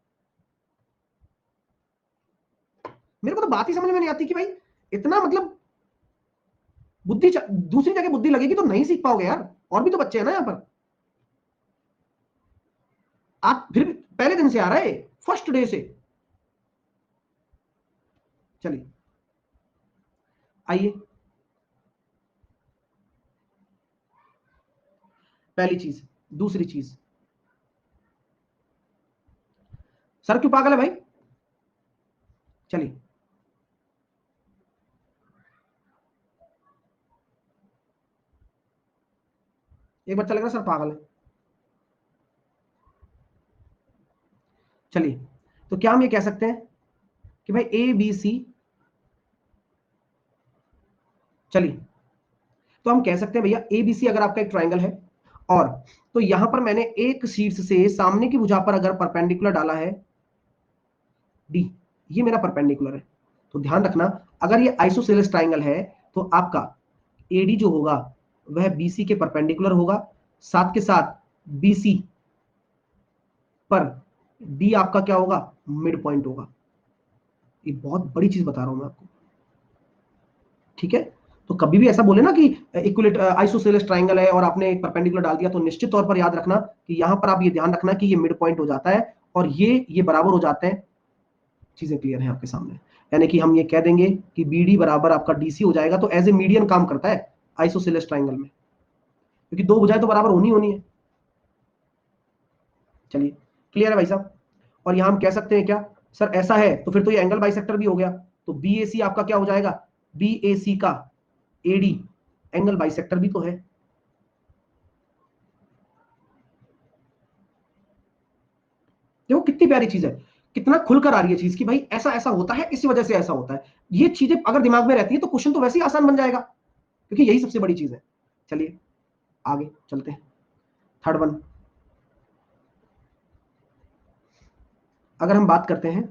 मेरे को तो बात ही समझ में नहीं आती कि भाई इतना मतलब बुद्धि दूसरी जगह बुद्धि लगेगी तो नहीं सीख पाओगे यार, और भी तो बच्चे हैं ना यहाँ पर। आप फिर भी पहले दिन से आ रहा है, फर्स्ट डे से। चलिए आइए, पहली चीज। दूसरी चीज, सर क्यों पागल है भाई? चलिए, एक बच्चा लग रहा है सर पागल है। चलिए, तो क्या हम ये कह सकते हैं कि भाई ए बी सी, चलिए तो हम कह सकते हैं भैया ए बी सी अगर आपका एक ट्राइंगल है, और तो यहां पर मैंने एक शीर्ष से सामने की भुजा पर अगर परपेंडिकुलर डाला है डी, ये मेरा परपेंडिकुलर है। तो ध्यान रखना, अगर ये आइसोसेलेस ट्राइंगल है तो आपका एडी जो होगा वह बीसी के परपेंडिकुलर होगा, साथ के साथ बीसी पर डी आपका क्या होगा, मिड पॉइंट होगा। ये बहुत बड़ी चीज बता रहा हूं मैं आपको, ठीक है? तो कभी भी ऐसा बोले ना कि इक्विलेट आइसोसेलेस ट्राइंगल है और आपने एक परपेंडिकुलर डाल दिया, तो निश्चित तौर पर याद रखना कि यहां पर आप ये ध्यान रखना कि ये मिड पॉइंट हो जाता है और ये बराबर हो जाते हैं। चीजें क्लियर है आपके सामने? यानी कि हम ये कह देंगे कि बी डी बराबर आपका डीसी हो जाएगा, तो एज ए मीडियन काम करता है आइसोसेलेस ट्राइंगल में, क्योंकि दो भुजाएं तो बराबर होनी है। चलिए, क्लियर है भाई साहब? और यहां हम कह सकते हैं क्या, सर ऐसा है तो फिर तो ये एंगल बाइसेक्टर भी हो गया, तो बी ए सी आपका क्या हो जाएगा, बी ए सी का एडी एंगल बाइसेक्टर भी तो है। देखो कितनी प्यारी चीज है, कितना खुलकर आ रही है चीज कि भाई ऐसा ऐसा होता है, इसी वजह से ऐसा होता है। ये चीजें अगर दिमाग में रहती है तो क्वेश्चन तो वैसे ही आसान बन जाएगा, क्योंकि यही सबसे बड़ी चीज है। चलिए आगे चलते हैं, थर्ड वन। अगर हम बात करते हैं,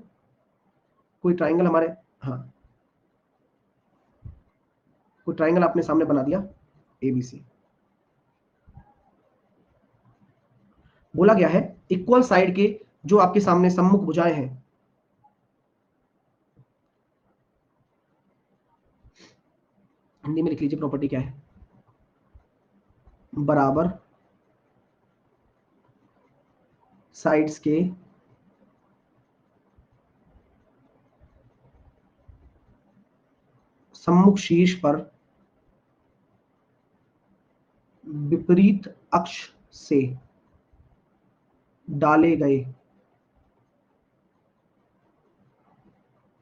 कोई ट्राइंगल हमारे, हाँ, कोई ट्राइंगल आपने सामने बना दिया एबीसी, बोला गया है इक्वल साइड के जो आपके सामने सम्मुख भुजाएं हैं, हिंदी में लिख लीजिए प्रॉपर्टी क्या है, बराबर साइड्स के सम्मुख शीर्ष पर विपरीत अक्ष से डाले गए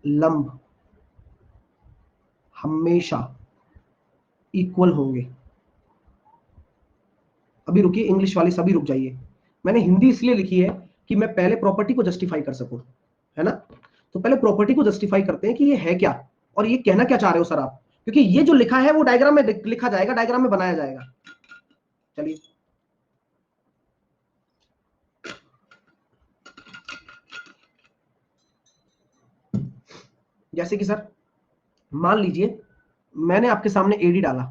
लंब हमेशा इक्वल होंगे। अभी रुकिए, इंग्लिश वाले सभी रुक जाइए। मैंने हिंदी इसलिए लिखी है कि मैं पहले प्रॉपर्टी को जस्टिफाई कर सकूं, है ना? तो पहले प्रॉपर्टी को जस्टिफाई करते हैं कि ये है क्या और ये कहना क्या चाह रहे हो सर आप, क्योंकि ये जो लिखा है वो डायग्राम में लिखा जाएगा, डायग्राम में बनाया जाएगा। चलिए, जैसे कि सर मान लीजिए मैंने आपके सामने एडी डाला,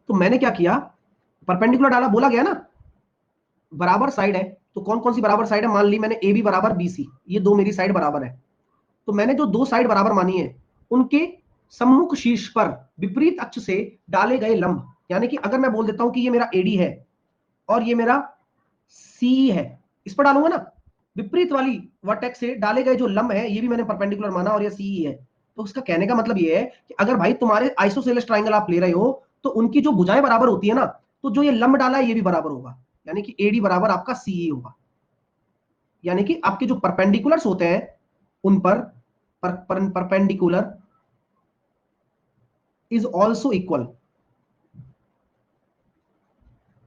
तो मैंने क्या किया, परपेंडिकुलर डाला, बोला गया ना बराबर साइड है, तो कौन कौन सी बराबर साइड है, मान ली मैंने ए बी बराबर बी सी, ये दो मेरी साइड बराबर है। तो मैंने जो दो साइड बराबर मानी है उनके सम्मुख शीर्ष पर विपरीत अक्ष से डाले गए लंब, यानी कि अगर मैं बोल देता हूं कि ये मेरा एडी है और ये मेरा सी है, इस पर डालूंगा ना, विपरीत वाली वर्टेक्स से डाले गए जो लंब है ये भी मैंने परपेंडिकुलर माना और ये सी है। तो उसका कहने का मतलब ये है कि अगर भाई तुम्हारे आइसोसेलेस ट्राइंगल आप ले रहे हो तो उनकी जो भुजाएं बराबर होती है ना, तो जो ये लंब डाला है ये भी बराबर होगा, यानी कि एडी बराबर आपका सी होगा। यानी कि आपके जो परपेंडिकुलर्स होते हैं उन पर परपेंडिकुलर इज ऑल्सो इक्वल।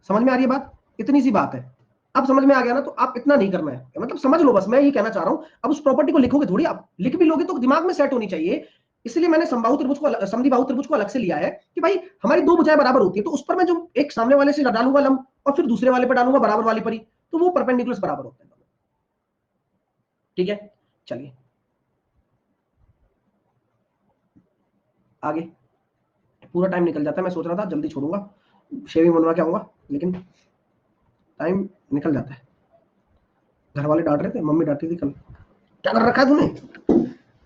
समझ में आ रही है बात? इतनी सी बात है। अब समझ में आ गया ना, तो आप इतना नहीं करना है, मतलब समझ लो बस, मैं ये कहना चाह रहा हूं। अब उस प्रॉपर्टी को लिखोगे थोड़ी, आप लिख भी लोगे तो दिमाग में सेट होनी चाहिए। इसलिए मैंने समबाहु त्रिभुज को, समद्विबाहु त्रिभुज को अलग से लिया है कि भाई हमारी दो भुजाएं बराबर होती है, तो उस पर मैं जो एक सामने वाले से डालूंगा लंब और फिर दूसरे वाले पर डालूंगा बराबर वाली पर ही, तो वो परपेंडिकुलर्स बराबर होते हैं। ठीक है, चलिए आगे। पूरा टाइम निकल जाता है, मैं सोच रहा था जल्दी छोड़ूंगा, शेविंग बनवा के आऊंगा, लेकिन टाइम निकल जाता है। घर वाले डांट रहे थे, मम्मी डांटी थी कल, क्या कर रखा है तूने,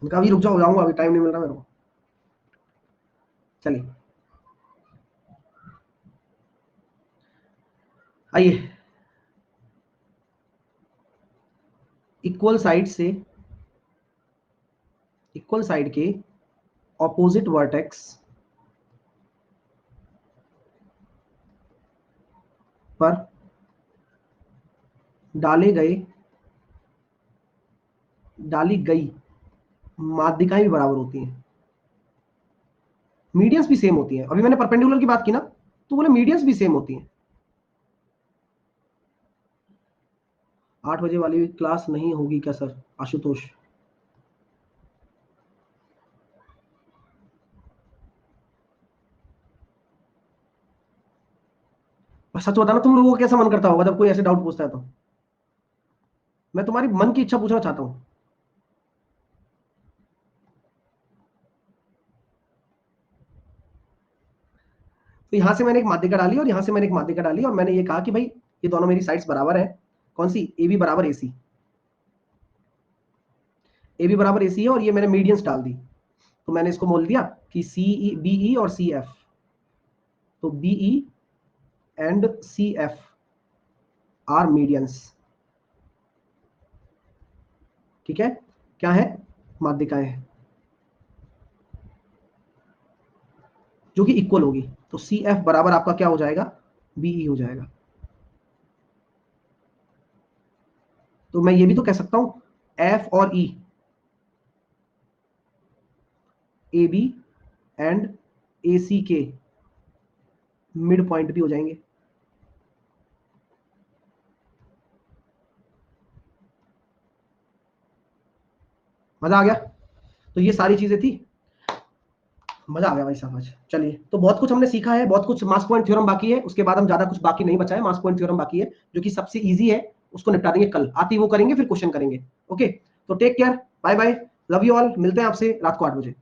उनका अभी रुक जाओ, जाऊंगा, अभी टाइम नहीं मिल रहा मेरे को। चलिए, आइए, इक्वल साइड के ऑपोजिट वर्टेक्स पर डाली गई माध्यिकाएं भी बराबर होती हैं, मीडियंस भी सेम होती हैं। अभी मैंने परपेंडिकुलर की बात की ना, तो बोले मीडियंस भी सेम होती हैं। 8 बजे वाली क्लास नहीं होगी क्या सर? आशुतोष, सच बताना, तुम लोगों को कैसा मन करता होगा जब कोई ऐसे डाउट पूछता है? तो मैं तुम्हारी मन की इच्छा पूछना चाहता हूं। तो यहां से मैंने एक माध्यिका डाली और यहां से मैंने एक माध्यिका डाली, और मैंने ये कहा कि भाई ये दोनों मेरी साइड्स बराबर है। कौन सी? ए बी बराबर ए सी, ए बी बराबर ए सी है, और ये मैंने मीडियंस डाल दी। तो मैंने इसको बोल दिया कि सी ई बी ई और सी एफ, तो B E and C F are medians. ठीक है, क्या है? माध्यिकाएं हैं जो कि इक्वल होगी। तो सी एफ बराबर आपका क्या हो जाएगा? बीई हो जाएगा। तो मैं ये भी तो कह सकता हूं एफ और ई, ए बी एंड ए सी के मिड पॉइंट भी हो जाएंगे। मजा आ गया? तो ये सारी चीजें थी, मजा आ गया भाई साहब आज। चलिए, तो बहुत कुछ हमने सीखा है, बहुत कुछ मास पॉइंट थ्योरम बाकी है, उसके बाद हम ज्यादा कुछ बाकी नहीं बचा है। मास पॉइंट थ्योरम बाकी है जो कि सबसे इजी है, उसको निपटा देंगे कल। आती वो करेंगे, फिर क्वेश्चन करेंगे। ओके, तो take care, bye bye, love you all, मिलते हैं आपसे रात को 8 बजे।